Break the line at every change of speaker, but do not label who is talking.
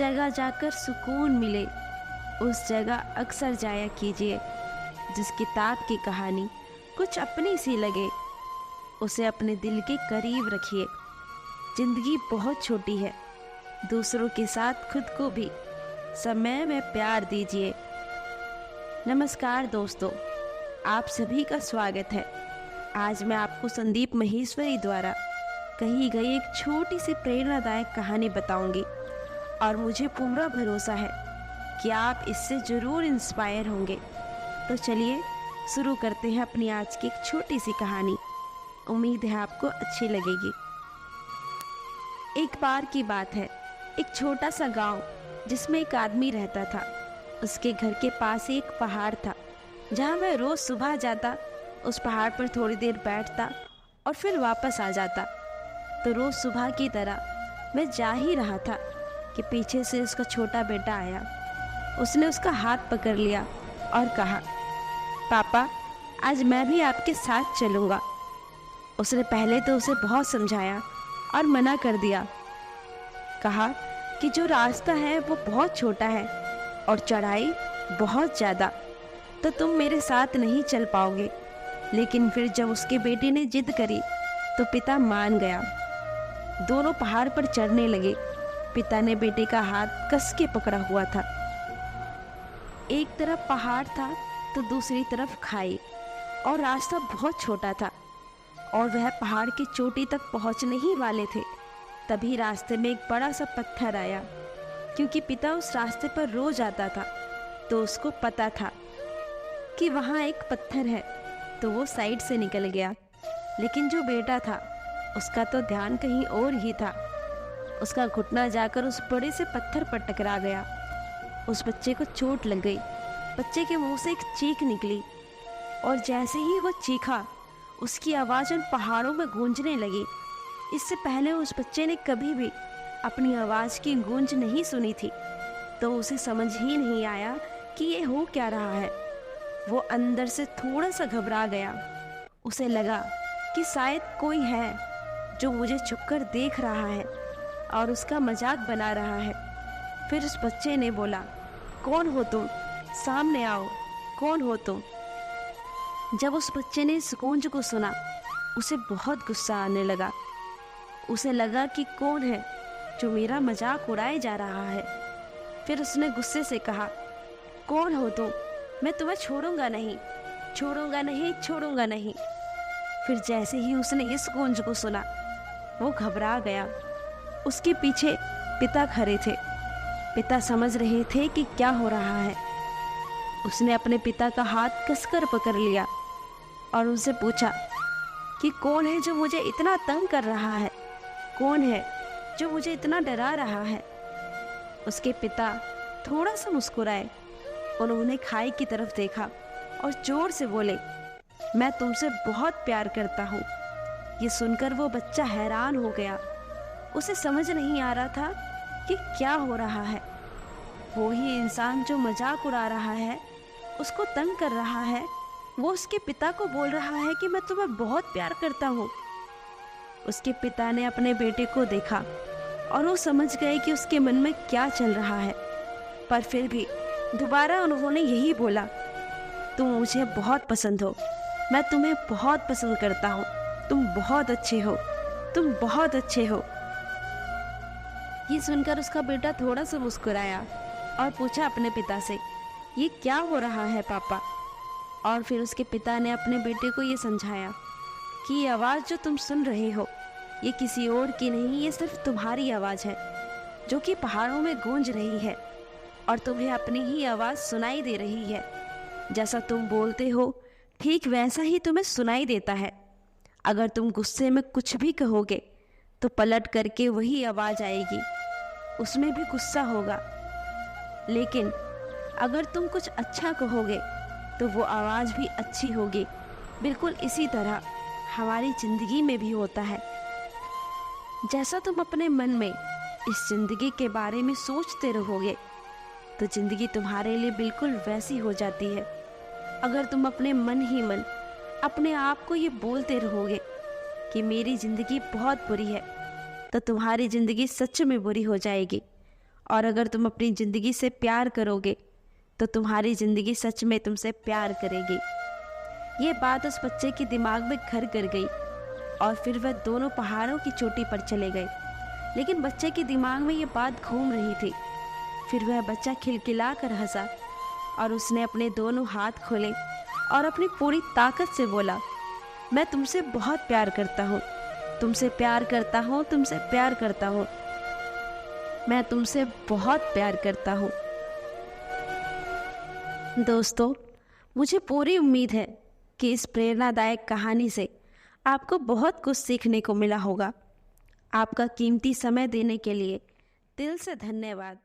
जगह जाकर सुकून मिले, उस जगह अक्सर जाया कीजिए। जिस किताब की कहानी कुछ अपनी सी लगे, उसे अपने दिल के करीब रखिए। जिंदगी बहुत छोटी है, दूसरों के साथ खुद को भी समय में प्यार दीजिए। नमस्कार दोस्तों, आप सभी का स्वागत है। आज मैं आपको संदीप महेश्वरी द्वारा कही गई एक छोटी सी प्रेरणादायक कहानी बताऊंगी और मुझे पूरा भरोसा है कि आप इससे ज़रूर इंस्पायर होंगे। तो चलिए शुरू करते हैं अपनी आज की एक छोटी सी कहानी। उम्मीद है आपको अच्छी लगेगी। एक बार की बात है, एक छोटा सा गांव जिसमें एक आदमी रहता था। उसके घर के पास एक पहाड़ था जहां वह रोज सुबह जाता, उस पहाड़ पर थोड़ी देर बैठता और फिर वापस आ जाता। तो रोज सुबह की तरह वह जा ही रहा था कि पीछे से उसका छोटा बेटा आया। उसने उसका हाथ पकड़ लिया और कहा, पापा आज मैं भी आपके साथ चलूँगा। उसने पहले तो उसे बहुत समझाया और मना कर दिया। कहा कि जो रास्ता है वो बहुत छोटा है और चढ़ाई बहुत ज़्यादा, तो तुम मेरे साथ नहीं चल पाओगे। लेकिन फिर जब उसके बेटे ने जिद करी तो पिता मान गया। दोनों पहाड़ पर चढ़ने लगे। पिता ने बेटे का हाथ कस के पकड़ा हुआ था। एक तरफ पहाड़ था तो दूसरी तरफ खाई और रास्ता बहुत छोटा था और वह पहाड़ की चोटी तक पहुंचने ही वाले थे। तभी रास्ते में एक बड़ा सा पत्थर आया। क्योंकि पिता उस रास्ते पर रोज आता था तो उसको पता था कि वहाँ एक पत्थर है, तो वो साइड से निकल गया। लेकिन जो बेटा था उसका तो ध्यान कहीं और ही था। उसका घुटना जाकर उस बड़े से पत्थर पर टकरा गया। उस बच्चे को चोट लग गई। बच्चे के मुंह से एक चीख निकली और जैसे ही वो चीखा, उसकी आवाज़ उन पहाड़ों में गूंजने लगी। इससे पहले उस बच्चे ने कभी भी अपनी आवाज़ की गूंज नहीं सुनी थी, तो उसे समझ ही नहीं आया कि ये हो क्या रहा है। वो अंदर से थोड़ा सा घबरा गया। उसे लगा कि शायद कोई है जो मुझे छुपकर देख रहा है और उसका मजाक बना रहा है। फिर उस बच्चे ने बोला, कौन हो तुम? सामने आओ, कौन हो तुम? जब उस बच्चे ने इस गूंज को सुना, उसे बहुत गुस्सा आने लगा। उसे लगा कि कौन है जो मेरा मजाक उड़ाए जा रहा है। फिर उसने गुस्से से कहा, कौन हो तुम? मैं तुम्हें छोड़ूंगा नहीं, छोड़ूंगा नहीं, छोड़ूंगा नहीं। फिर जैसे ही उसने इस गूंज को सुना, वो घबरा गया। उसके पीछे पिता खड़े थे। पिता समझ रहे थे कि क्या हो रहा है। उसने अपने पिता का हाथ कसकर पकड़ लिया और उनसे पूछा कि कौन है जो मुझे इतना तंग कर रहा है? कौन है जो मुझे इतना डरा रहा है? उसके पिता थोड़ा सा मुस्कुराए। उन्होंने खाई की तरफ देखा और जोर से बोले, मैं तुमसे बहुत प्यार करता हूँ। ये सुनकर वो बच्चा हैरान हो गया। उसे समझ नहीं आ रहा था कि क्या हो रहा है। वो ही इंसान जो मजाक उड़ा रहा है, उसको तंग कर रहा है, वो उसके पिता को बोल रहा है कि मैं तुम्हें बहुत प्यार करता हूँ। उसके पिता ने अपने बेटे को देखा और वो समझ गए कि उसके मन में क्या चल रहा है। पर फिर भी दोबारा उन्होंने यही बोला, तुम मुझे बहुत पसंद हो, मैं तुम्हें बहुत पसंद करता हूँ, तुम बहुत अच्छे हो, तुम बहुत अच्छे हो। ये सुनकर उसका बेटा थोड़ा सा मुस्कुराया और पूछा अपने पिता से, ये क्या हो रहा है पापा? और फिर उसके पिता ने अपने बेटे को ये समझाया कि ये आवाज़ जो तुम सुन रहे हो, ये किसी और की नहीं, ये सिर्फ तुम्हारी आवाज़ है जो कि पहाड़ों में गूंज रही है और तुम्हें अपनी ही आवाज़ सुनाई दे रही है। जैसा तुम बोलते हो ठीक वैसा ही तुम्हें सुनाई देता है। अगर तुम गुस्से में कुछ भी कहोगे तो पलट करके वही आवाज़ आएगी, उसमें भी गुस्सा होगा। लेकिन अगर तुम कुछ अच्छा कहोगे तो वो आवाज़ भी अच्छी होगी। बिल्कुल इसी तरह हमारी ज़िंदगी में भी होता है। जैसा तुम अपने मन में इस ज़िंदगी के बारे में सोचते रहोगे तो ज़िंदगी तुम्हारे लिए बिल्कुल वैसी हो जाती है। अगर तुम अपने मन ही मन अपने आप को ये बोलते रहोगे कि मेरी ज़िंदगी बहुत बुरी है, तो तुम्हारी ज़िंदगी सच में बुरी हो जाएगी और अगर तुम अपनी ज़िंदगी से प्यार करोगे तो तुम्हारी ज़िंदगी सच में तुमसे प्यार करेगी। ये बात उस बच्चे के दिमाग में घर कर गई और फिर वह दोनों पहाड़ों की चोटी पर चले गए। लेकिन बच्चे के दिमाग में ये बात घूम रही थी। फिर वह बच्चा खिलखिला कर हंसा और उसने अपने दोनों हाथ खोले और अपनी पूरी ताकत से बोला, मैं तुमसे बहुत प्यार करता हूँ, तुमसे प्यार करता हूँ, तुमसे प्यार करता हूँ, मैं तुमसे बहुत प्यार करता हूँ। दोस्तों, मुझे पूरी उम्मीद है कि इस प्रेरणादायक कहानी से आपको बहुत कुछ सीखने को मिला होगा। आपका कीमती समय देने के लिए दिल से धन्यवाद।